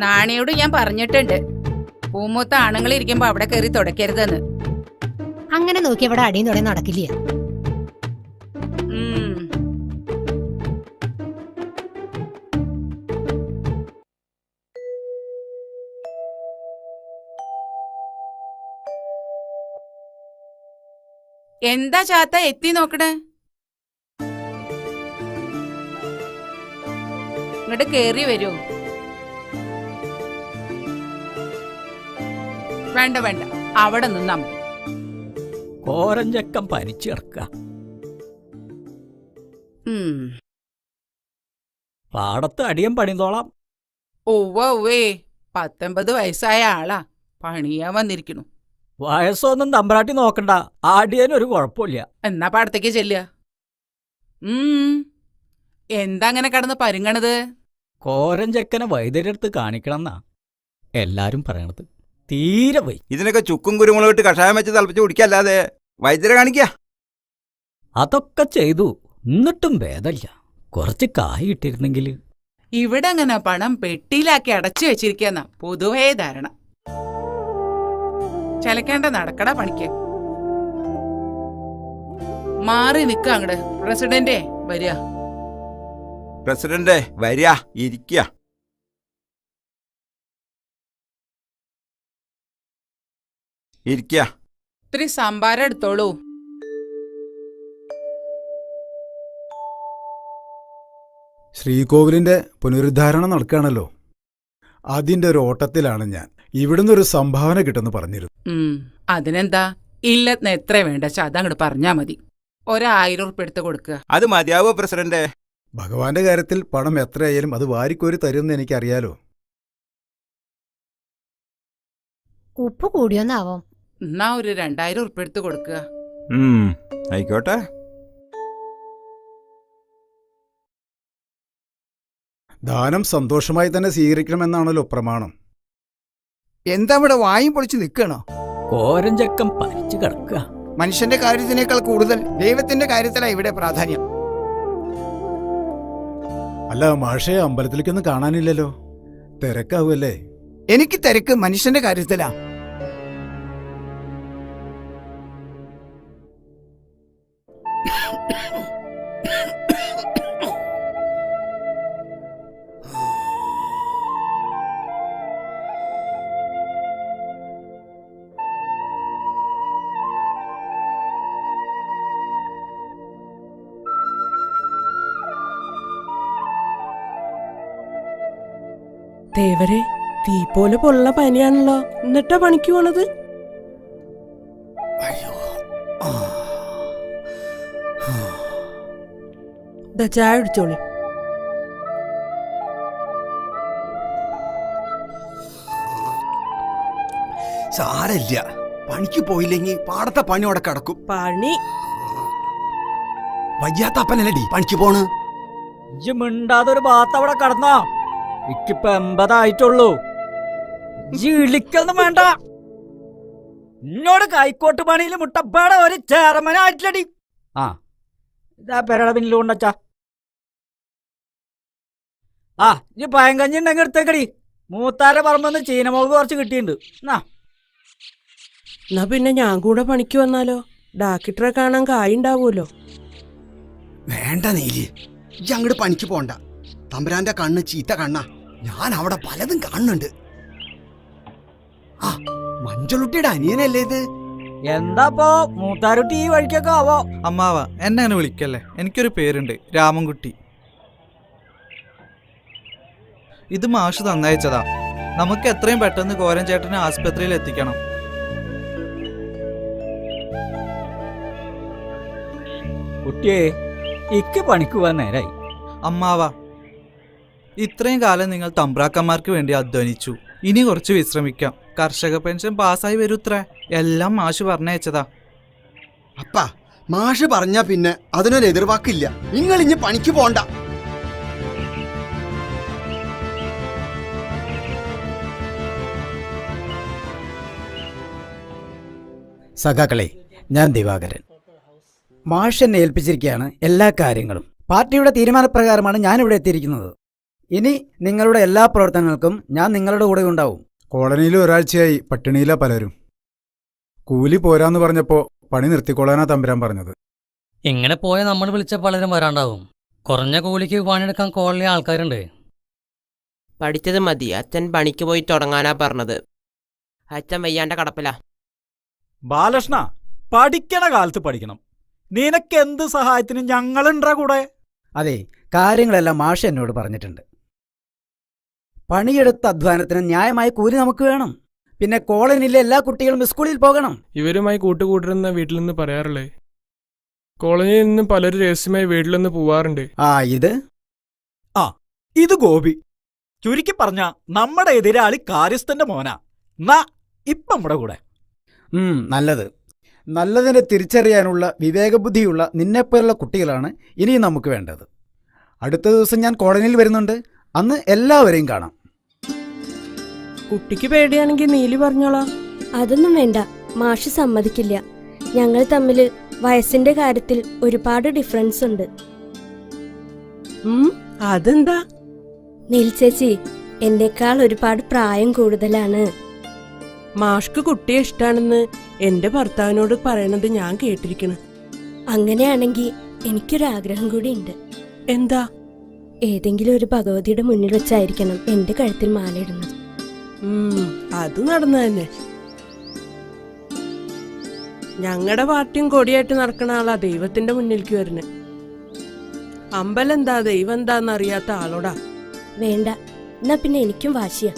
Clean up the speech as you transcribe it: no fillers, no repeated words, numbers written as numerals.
നാണിയോട് ഞാൻ പറഞ്ഞിട്ടുണ്ട്, പൂമൂത്ത ആണുങ്ങൾ ഇരിക്കുമ്പോ അവിടെ കയറി തുടക്കരുതെന്ന്. അങ്ങനെ നോക്കി അവിടെ അടിയും തുടങ്ങി നടക്കില്ല. എന്താ ചാത്ത എത്തി നോക്കണേ? ഇങ്ങോട്ട് കേറി വരൂ. വേണ്ട വേണ്ട, അവിടെ നിന്നാ മതി. കോരഞ്ചക്കം പനിച്ചു കിടക്ക. പാടത്ത് അടിയം പണിതോളാം. ഉവ്വേ 19 വയസ്സായ ആളാ, പണിയാൻ വന്നിരിക്കണു. വയസ്സൊന്നും തമ്പ്രാട്ടി നോക്കണ്ട, ആടിയനൊരു കുഴപ്പമില്ല. എന്നാ പാടത്തേക്ക് ചെല്ലുക. എന്താ അങ്ങനെ കടന്ന് പരുങ്ങണത്? കോരഞ്ചക്കനെ വൈദ്യരെടുത്ത് കാണിക്കണമെന്നാ എല്ലാരും പറയണത്. തീരെ വൈ. ഇതിനൊക്കെ ചുക്കും കുരുമുളകിട്ട് കഷായം വെച്ച് തിളപ്പിച്ച് കുടിക്കല്ലാതെ വൈദ്യരെ കാണിക്ക. അതൊക്കെ ചെയ്തു, എന്നിട്ടും ഭേദമില്ല. കുറച്ച് കായ് ഇട്ടിരുന്നെങ്കിൽ. ഇവിടെ അങ്ങനെ പണം പെട്ടിയിലാക്കി അടച്ചു വെച്ചിരിക്കുന്ന പൊതുവേ ധാരണ. ചലക്കേണ്ട നടക്കട പണിക്ക്. മാറി നിക്ക അങ്ങട്. പ്രസിഡന്റേ വരിക. പ്രസിഡന്റ് വരിക, ഇരിക്കുക. ഇരിക്കുക. ഇത്തിരി സംഭാരം എടുത്തോളൂ. ശ്രീകോവിലിന്റെ പുനരുദ്ധാരണം നടക്കുകയാണല്ലോ, അതിന്റെ ഒരു ഓട്ടത്തിലാണ് ഞാൻ. ഇവിടുന്ന് ഒരു സംഭാവന കിട്ടുമെന്ന് പറഞ്ഞിരുന്നു. അതിനെന്താ, ഇല്ലെന്ന് എത്ര വേണ്ട അതങ്ങോട്ട് പറഞ്ഞാ മതി. 1000 ഉറുപ്പിക എടുത്ത് കൊടുക്കുക. അത് മതിയാവോ പ്രസിഡന്റ്? ഭഗവാന്റെ കാര്യത്തിൽ പണം എത്രയായാലും അത് വാരിക്കോരി തരുമെന്ന് എനിക്കറിയാലോ. ഉപ്പ് കൂടിയൊന്നാവോ? എന്നാ ഒരു 2000 ഉറുപ്പിക എടുത്ത് കൊടുക്കുക. ആയിക്കോട്ടെ. ദാനം സന്തോഷമായി തന്നെ സ്വീകരിക്കണമെന്നാണല്ലോ പ്രമാണം. എന്താ ഇവിടെ വായും പൊളിച്ച് നിൽക്കണോ? കോരഞ്ചക്കം പനിച്ചു കിടക്കുക. മനുഷ്യന്റെ കാര്യത്തിനേക്കാൾ കൂടുതൽ ദൈവത്തിന്റെ കാര്യത്തിലാണ് ഇവിടെ പ്രാധാന്യം. അല്ല മാഷേ, അമ്പലത്തിലേക്കൊന്നും കാണാനില്ലല്ലോ, തിരക്കാവുമല്ലേ? എനിക്ക് തിരക്ക് മനുഷ്യന്റെ കാര്യത്തിലാ. ദേവരെ, തീ പോലെ പൊള്ള പനിയാണല്ലോ, എന്നിട്ടാ പണിക്ക് പോണത്? ചായ അടിച്ചോളി. സാരല്ല, പണിക്ക് പോയില്ലെങ്കിൽ പാടത്തെ പണി അവിടെ കിടക്കും. പണി വയ്യാത്ത അപ്പനല്ലടി പണിക്ക് പോണ്. ഇജ്ജ് മിണ്ടാതൊരു ഭാഗത്ത് അവിടെ കടന്നോ. ഇക്കിപ്പ 80 ആയിട്ടുള്ളൂ. ഇളിക്കൊന്നും വേണ്ട. എന്നോട് കൈക്കോട്ട് പണിയിൽ മുട്ടപ്പാടെ ഒരു ചേർമനായിട്ടില്ലടി. ആ ഇതാ പെരട പിന്നിൽ കൊണ്ടച്ചാ. ആ ഇജ്ജ് പയങ്കഞ്ഞി ഉണ്ടെങ്കിൽ എടുത്തേക്കടി. മൂത്താരെ പറമ്പെന്ന് ചീനമുളക് കുറച്ച് കിട്ടിയിട്ടുണ്ട്. എന്നാ പിന്നെ ഞാൻ കൂടെ പണിക്ക് വന്നാലോ? ഡാക്ടറെ കാണാൻ കായുണ്ടാവുമല്ലോ. വേണ്ട നീലി, ഇജ്ജ് അങ്ങോട്ട് പണിക്ക് പോണ്ട. തമ്പുരാന്റെ കണ്ണ് ചീത്ത കണ്ണാ. ഞാൻ അവിടെ പലതും കാണുന്നുണ്ട്. ആ മഞ്ചളുട്ടിയുടെ അനിയനല്ലേ ഇത്? എന്താപ്പോ മൂത്താരുട്ടി ഈ വഴിക്കൊക്കെ ആവോ? അമ്മാവ എന്നെ അങ്ങനെ വിളിക്കല്ലേ, എനിക്കൊരു പേരുണ്ട്, രാമൻകുട്ടി. ഇത് മാഷ് തന്നയച്ചതാ. നമുക്ക് എത്രയും പെട്ടെന്ന് കോരൻ ചേട്ടനെ ആസ്പത്രിയിൽ എത്തിക്കണം. കുട്ടിയെ, ഇക്ക് പണിക്ക് പോവാൻ നേരായി. അമ്മാവ, ഇത്രയും കാലം നിങ്ങൾ തമ്പ്രാക്കന്മാർക്ക് വേണ്ടി അധ്വാനിച്ചു. ഇനി കുറച്ച് വിശ്രമിക്കാം. കർഷക പെൻഷൻ പാസ്സായി വരൂത്രേ. എല്ലാം മാഷ് പറഞ്ഞയച്ചതാ. അപ്പ മാഷ് പറഞ്ഞാ പിന്നെ അതിനൊരു എതിർവാക്കില്ല. നിങ്ങൾ ഇനി പണിക്ക് പോണ്ട. സഖാക്കളെ, ഞാൻ ദിവാകരൻ. മാഷ് എന്നെ ഏൽപ്പിച്ചിരിക്കുകയാണ് എല്ലാ കാര്യങ്ങളും. പാർട്ടിയുടെ തീരുമാനപ്രകാരമാണ് ഞാനിവിടെ എത്തിയിരിക്കുന്നത്. ഇനി നിങ്ങളുടെ എല്ലാ പ്രവർത്തനങ്ങൾക്കും ഞാൻ നിങ്ങളുടെ കൂടെ ഉണ്ടാവും. കോളനിയിൽ ഒരാഴ്ചയായി പട്ടിണിയിലാ പലരും. കൂലി പോരാന്ന് പറഞ്ഞപ്പോ പണി നിർത്തിക്കൊള്ളാനാ തമ്പുരാൻ പറഞ്ഞത്. ഇങ്ങനെ പോയ നമ്മൾ വിളിച്ച പലരും വരാണ്ടാവും. കുറഞ്ഞ കൂലിക്ക് പണിയെടുക്കാൻ കോളനി ആൾക്കാരുണ്ട്. പഠിച്ചത് മതി, അച്ഛൻ പണിക്ക് പോയി തുടങ്ങാനാ പറഞ്ഞത്. അച്ഛൻ വയ്യാണ്ട കടപ്പിലാ. ബാലകൃഷ്ണ, പഠിക്കണ കാലത്ത് പഠിക്കണം. നിനക്ക് എന്ത് സഹായത്തിനും ഞങ്ങളുണ്ടാ കൂടെ. അതെ, കാര്യങ്ങളെല്ലാം മാഷ് എന്നോട് പറഞ്ഞിട്ടുണ്ട്. പണിയെടുത്ത അധ്വാനത്തിന് ന്യായമായ കൂലി നമുക്ക് വേണം. പിന്നെ കോളനിയിലെ എല്ലാ കുട്ടികളും സ്കൂളിൽ പോകണം. ഇവരുമായി കൂട്ടുകൂട്ടരെന്ന വീട്ടിൽ നിന്ന് പറയാറില്ലേ? കോളനിയിൽ നിന്ന് പലരും രഹസ്യമായി വീട്ടിൽ നിന്ന് പോവാറുണ്ട്. ഇത് ഗോപി. ചുരുക്കി പറഞ്ഞ നമ്മുടെ എതിരാളി കാര്യസ്ഥന്റെ മോനാ. ഇപ്പം നമ്മുടെ കൂടെ. നല്ലത്. നല്ലതിനെ തിരിച്ചറിയാനുള്ള വിവേകബുദ്ധിയുള്ള നിന്നെപ്പോലുള്ള കുട്ടികളാണ് ഇനി നമുക്ക് വേണ്ടത്. അടുത്ത ദിവസം ഞാൻ കോളനിയിൽ വരുന്നുണ്ട്. അന്ന് എല്ലാവരെയും കാണാം. കുട്ടിക്ക് പേടിയാണെങ്കിൽ നീലി പറഞ്ഞോളാം. അതൊന്നും വേണ്ട, മാഷ് സമ്മതിക്കില്ല. ഞങ്ങൾ തമ്മിൽ വയസ്സിന്റെ കാര്യത്തിൽ ഒരുപാട് ഡിഫറൻസ് ഉണ്ട്. അതെന്താ? നീൽ ചേച്ചി എന്നേക്കാൾ ഒരുപാട് പ്രായം കൂടുതലാണ്. മാഷ്ക്ക് കുട്ടിയെ ഇഷ്ടാണെന്ന് എന്റെ ഭർത്താവിനോട് പറയണത് ഞാൻ കേട്ടിരിക്കണ്. അങ്ങനെയാണെങ്കിൽ എനിക്കൊരാഗ്രഹം കൂടി ഉണ്ട്. എന്താ? ഏതെങ്കിലും ഒരു ഭഗവതിയുടെ മുന്നിൽ വെച്ചായിരിക്കണം എന്റെ കഴുത്തിൽ മാലയിടുന്നത്. അത് നടന്നു തന്നെ. ഞങ്ങളുടെ പാർട്ടിയും കൊടിയായിട്ട് നടക്കണ ആളാ ദൈവത്തിന്റെ മുന്നിലേക്ക് വരുന്നത്. അമ്പലം എന്താ ദൈവം എന്താന്നറിയാത്ത ആളോടാ. വേണ്ട, എന്നാ പിന്നെ എനിക്കും വാശിയാ.